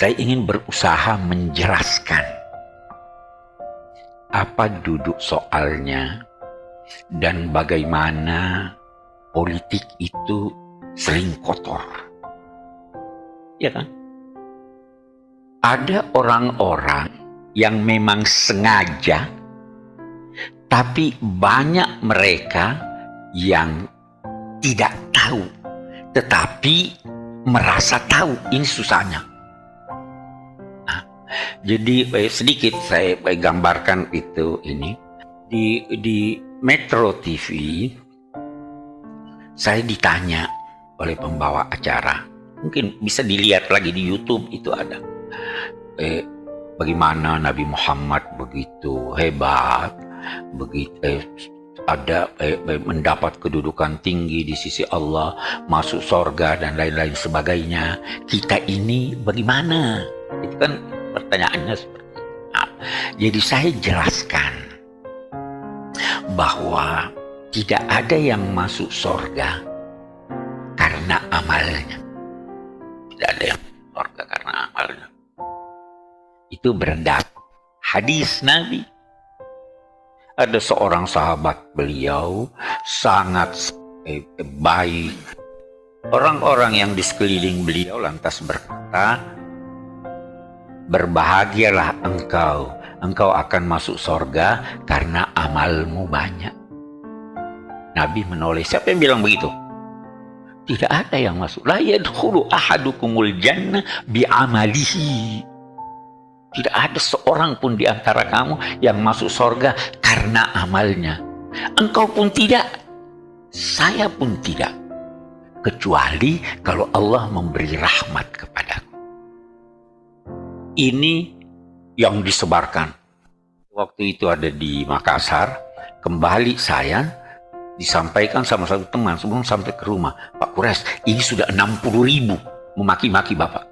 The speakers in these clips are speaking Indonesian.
Saya ingin berusaha menjelaskan apa duduk soalnya dan bagaimana politik itu sering kotor. Ya kan? Ada orang-orang yang memang sengaja, tapi banyak mereka yang tidak tahu, tetapi merasa tahu. Ini susahnya. Jadi sedikit saya gambarkan itu ini di Metro TV. Saya ditanya oleh pembawa acara, mungkin bisa dilihat lagi di YouTube, itu ada. Bagaimana Nabi Muhammad begitu hebat, begitu ada mendapat kedudukan tinggi di sisi Allah, masuk surga dan lain-lain sebagainya. Kita ini bagaimana? Itu kan pertanyaannya seperti itu. Nah, jadi saya jelaskan bahwa tidak ada yang masuk surga karena amalnya. Tidak ada yang masuk surga karena amalnya. Itu berdasar hadis Nabi. Ada seorang sahabat beliau sangat baik. Orang-orang yang di sekeliling beliau lantas berkata, berbahagialah engkau akan masuk surga karena amalmu banyak. Nabi menoleh, siapa yang bilang begitu? Tidak ada yang masuk. La yadkhulu ahadukumul jannah bi'amalihi. Tidak ada seorang pun di antara kamu yang masuk surga karena amalnya. Engkau pun tidak, saya pun tidak. Kecuali kalau Allah memberi rahmat kepadaku. Ini yang disebarkan. Waktu itu ada di Makassar, kembali saya disampaikan sama satu teman sebelum sampai ke rumah, Pak Kures, ini sudah 60.000 memaki-maki Bapak.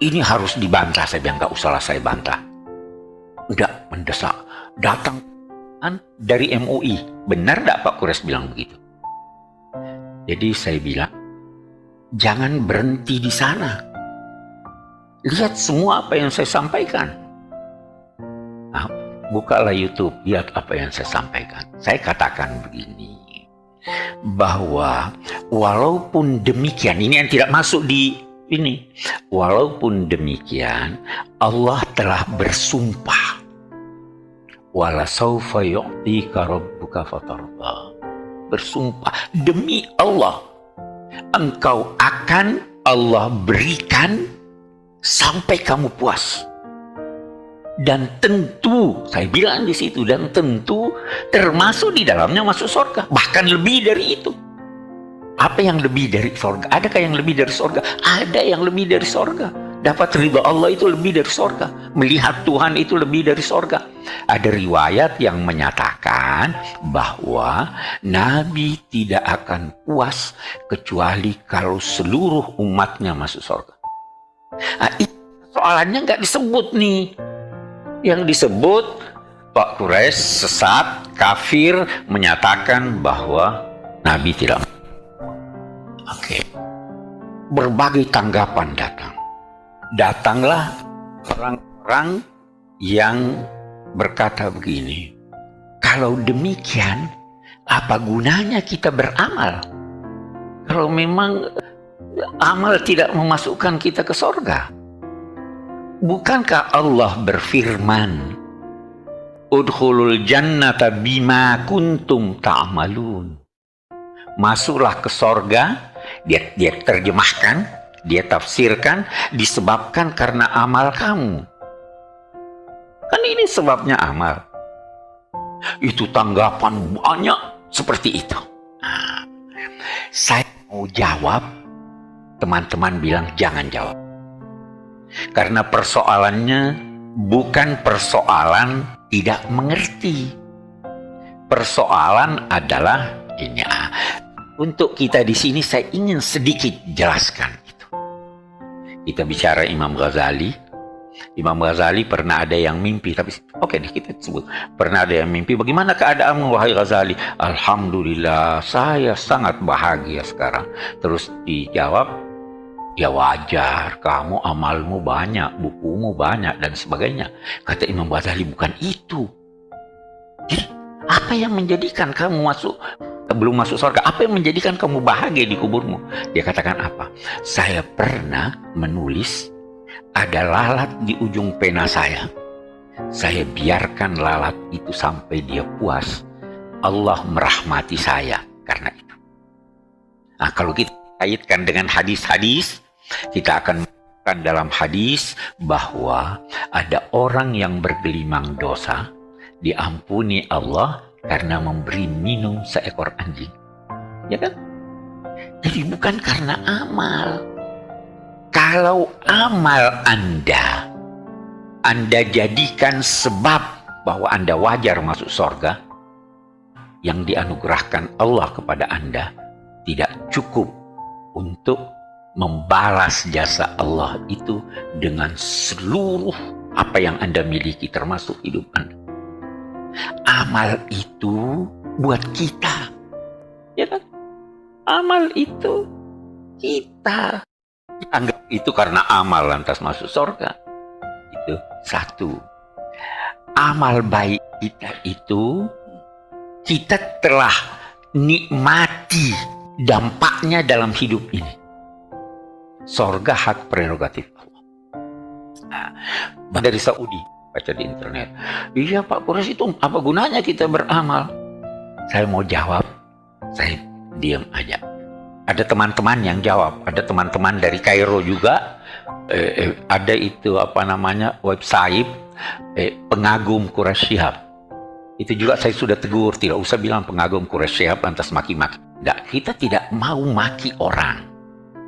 Ini harus dibantah. Saya bilang, nggak usahlah saya bantah. Udah mendesak. Datang dari MUI. Benar nggak Pak Kures bilang begitu? Jadi saya bilang, jangan berhenti di sana. Lihat semua apa yang saya sampaikan. Nah, bukalah YouTube, lihat apa yang saya sampaikan. Saya katakan begini, bahwa walaupun demikian, ini yang tidak masuk di ini, walaupun demikian Allah telah bersumpah, wala saufa yu'tika rabbuka fatarda, bersumpah demi Allah engkau akan Allah berikan sampai kamu puas. Dan tentu, saya bilang di situ, dan tentu termasuk di dalamnya masuk surga, bahkan lebih dari itu. Apa yang lebih dari surga? Adakah yang lebih dari surga? Ada yang lebih dari surga. Dapat ridha Allah itu lebih dari surga. Melihat Tuhan itu lebih dari surga. Ada riwayat yang menyatakan bahwa Nabi tidak akan puas kecuali kalau seluruh umatnya masuk surga. Nah, itu soalannya nggak disebut nih. Yang disebut Pak Kures sesat, kafir, menyatakan bahwa Nabi tidak. Oke. Berbagai tanggapan datang. Datanglah orang-orang yang berkata begini, kalau demikian apa gunanya kita beramal? Kalau memang amal tidak memasukkan kita ke surga. Bukankah Allah berfirman, udkhulul jannata bima kuntum ta'malun. Masuklah ke surga. Dia terjemahkan, dia tafsirkan, disebabkan karena amal kamu. Kan ini sebabnya amal. Itu tanggapan banyak seperti itu. Nah, saya mau jawab, teman-teman bilang jangan jawab. Karena persoalannya bukan persoalan tidak mengerti. Persoalan adalah ini. Untuk kita di sini saya ingin sedikit jelaskan itu. Kita bicara Imam Ghazali. Imam Ghazali pernah ada yang mimpi, tapi oke deh kita sebut. Pernah ada yang mimpi, bagaimana keadaanmu wahai Ghazali? Alhamdulillah, saya sangat bahagia sekarang. Terus dijawab, Ya wajar, kamu amalmu banyak, bukumu banyak, dan sebagainya. Kata Imam Ghazali, bukan itu. Jadi, apa yang menjadikan kamu belum masuk surga? Apa yang menjadikan kamu bahagia di kuburmu? Dia katakan apa? Saya pernah menulis, ada lalat di ujung pena saya. Saya biarkan lalat itu sampai dia puas. Allah merahmati saya karena itu. Nah, kalau kita kaitkan dengan hadis-hadis, kita akan menemukan dalam hadis bahwa ada orang yang bergelimang dosa, diampuni Allah karena memberi minum seekor anjing. Ya kan? Jadi bukan karena amal. Kalau amal Anda jadikan sebab bahwa Anda wajar masuk surga, yang dianugerahkan Allah kepada Anda tidak cukup untuk membalas jasa Allah itu dengan seluruh apa yang Anda miliki, termasuk hidup Anda. Amal itu buat kita, ya kan? Amal itu kita. Anggap itu karena amal lantas masuk surga. Itu satu. Amal baik kita itu kita telah nikmati dampaknya dalam hidup ini. Surga hak prerogatif Allah. Nah, dari Saudi, baca di internet. Iya Pak Kures, itu apa gunanya kita beramal? Saya mau jawab, saya diam aja. Ada teman-teman yang jawab, ada teman-teman dari Kairo juga. Ada itu apa namanya, website pengagum Quraisy Shihab. Itu juga saya sudah tegur, tidak usah bilang pengagum Quraisy Shihab lantas maki-maki. Tidak, kita tidak mau maki orang.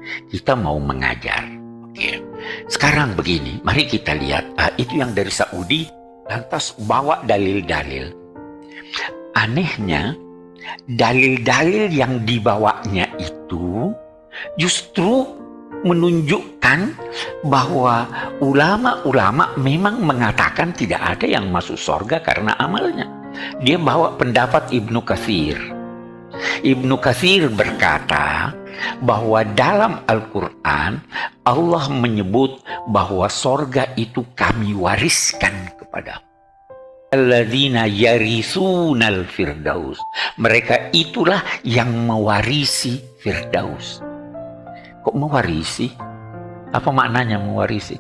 Kita mau mengajar. Oke. Sekarang begini, mari kita lihat. Itu yang dari Saudi, lantas bawa dalil-dalil. Anehnya, dalil-dalil yang dibawanya itu justru menunjukkan bahwa ulama-ulama memang mengatakan tidak ada yang masuk surga karena amalnya. Dia bawa pendapat Ibnu Katsir. Ibnu Katsir berkata bahwa dalam Al-Quran Allah menyebut bahwa surga itu kami wariskan kepada alladzina yarisunal firdaus. Mereka itulah yang mewarisi firdaus. Kok mewarisi? Apa maknanya mewarisi?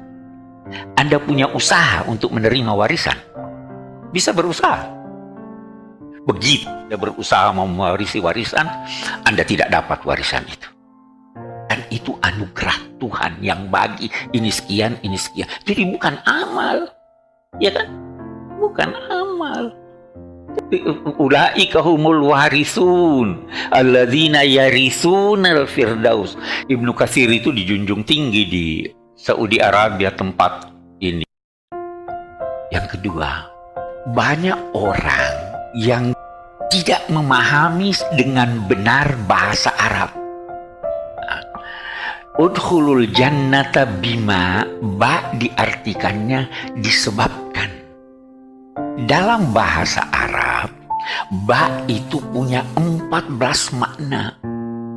Anda punya usaha untuk menerima warisan. Bisa berusaha. Begitu Anda berusaha mau mewarisi warisan, Anda tidak dapat warisan itu. Dan itu anugerah Tuhan yang bagi ini sekian, ini sekian. Jadi bukan amal. Ya kan? Bukan amal. Ulaika humul warisun alladzina yarisunal firdaus. Ibnu Katsir itu dijunjung tinggi di Saudi Arabia tempat ini. Yang kedua, banyak orang yang tidak memahami dengan benar bahasa Arab. Udkhulul jannata bima, ba diartikannya disebabkan. Dalam bahasa Arab, ba itu punya 14 makna.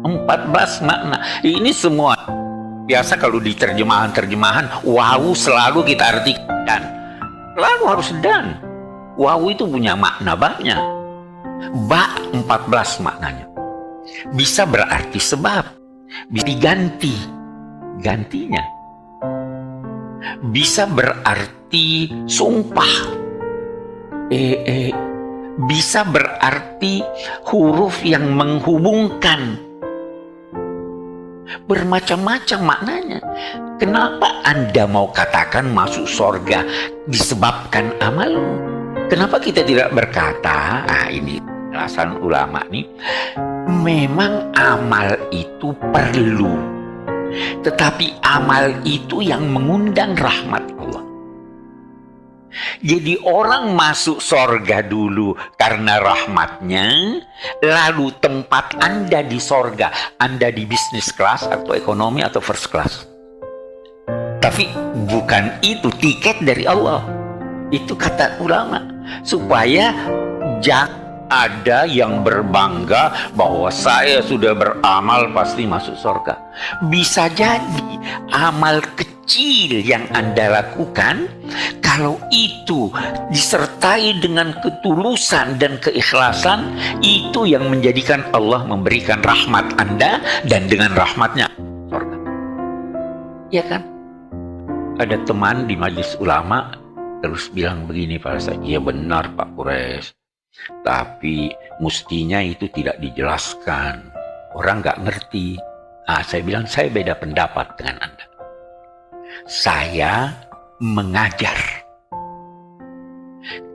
14 makna. Ini semua biasa kalau di terjemahan-terjemahan, wawu selalu kita artikan dan. Selalu harus dan. Wawu itu punya makna banyak. Ba 14 maknanya. Bisa berarti sebab, bisa diganti, gantinya. Bisa berarti sumpah. Bisa berarti huruf yang menghubungkan. Bermacam-macam maknanya. Kenapa Anda mau katakan masuk surga disebabkan amalmu? Kenapa kita tidak berkata, ini alasan ulama nih, memang amal itu perlu, tetapi amal itu yang mengundang rahmat Allah. Jadi orang masuk surga dulu karena rahmatnya, lalu tempat Anda di surga, Anda di bisnis kelas atau ekonomi atau first class. Tapi bukan itu tiket dari Allah. Itu kata ulama, supaya Ada yang berbangga bahwa saya sudah beramal pasti masuk surga. Bisa jadi amal kecil yang Anda lakukan, kalau itu disertai dengan ketulusan dan keikhlasan, itu yang menjadikan Allah memberikan rahmat Anda, dan dengan rahmatnya surga. Ya kan? Ada teman di majelis ulama terus bilang begini pada saya, iya benar Pak Kures, tapi mestinya itu tidak dijelaskan, orang nggak ngerti. Saya bilang saya beda pendapat dengan Anda. Saya mengajar.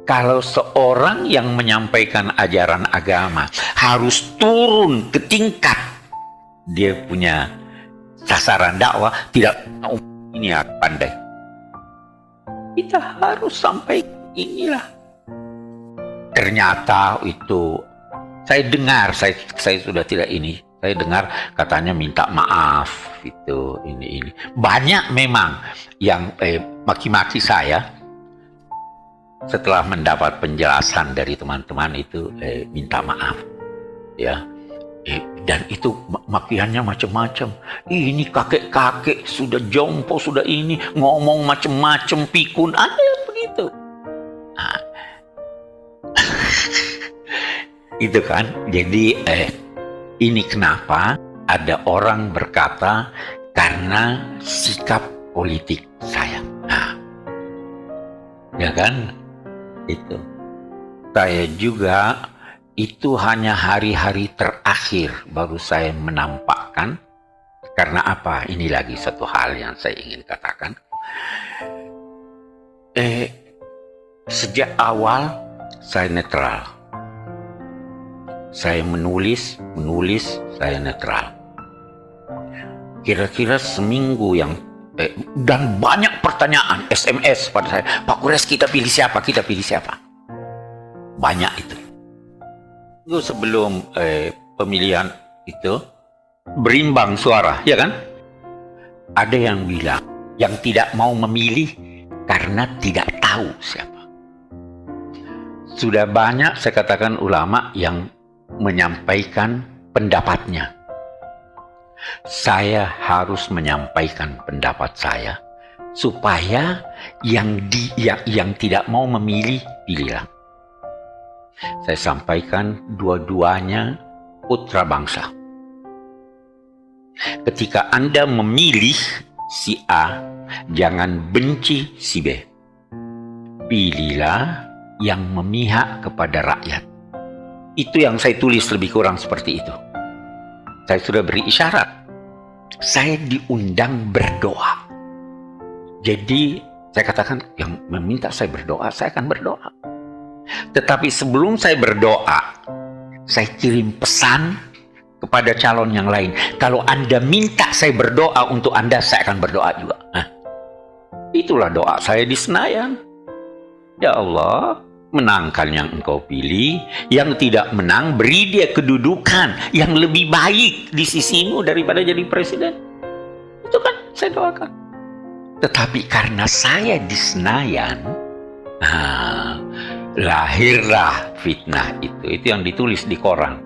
Kalau seorang yang menyampaikan ajaran agama harus turun ke tingkat dia punya sasaran dakwah, tidak ini ya pandai. Kita harus sampai inilah. Ternyata itu saya dengar, saya sudah tidak ini. Saya dengar katanya minta maaf itu ini. Banyak memang yang maki-maki saya setelah mendapat penjelasan dari teman-teman itu minta maaf ya. Dan itu makiannya macam-macam. Ini kakek-kakek sudah jompo, sudah ini ngomong macam-macam, pikun, ada yang begitu. Nah, itu kan. Jadi ini kenapa ada orang berkata karena sikap politik saya. Nah, ya kan? Itu. Saya juga itu hanya hari-hari terakhir baru saya menampakkan. Karena apa? Ini lagi satu hal yang saya ingin katakan. Sejak awal saya netral. Saya menulis, saya netral. Kira-kira seminggu yang dan banyak pertanyaan SMS pada saya, Pak Kures kita pilih siapa? Banyak itu. Itu sebelum pemilihan itu berimbang suara, ya kan? Ada yang bilang yang tidak mau memilih karena tidak tahu siapa. Sudah banyak saya katakan ulama yang menyampaikan pendapatnya. Saya harus menyampaikan pendapat saya supaya yang tidak mau memilih pilihlah. Saya sampaikan dua-duanya putra bangsa. Ketika Anda memilih si A, jangan benci si B. Pilihlah yang memihak kepada rakyat. Itu yang saya tulis lebih kurang seperti itu. Saya sudah beri isyarat. Saya diundang berdoa. Jadi saya katakan yang meminta saya berdoa, saya akan berdoa. Tetapi sebelum saya berdoa, saya kirim pesan kepada calon yang lain. Kalau Anda minta saya berdoa untuk Anda, saya akan berdoa juga. Nah, itulah doa saya di Senayan. Ya Allah, menangkan yang Engkau pilih, yang tidak menang beri dia kedudukan yang lebih baik di sisimu daripada jadi presiden. Itu kan saya doakan. Tetapi karena saya di Senayan, lahirlah fitnah itu yang ditulis di koran.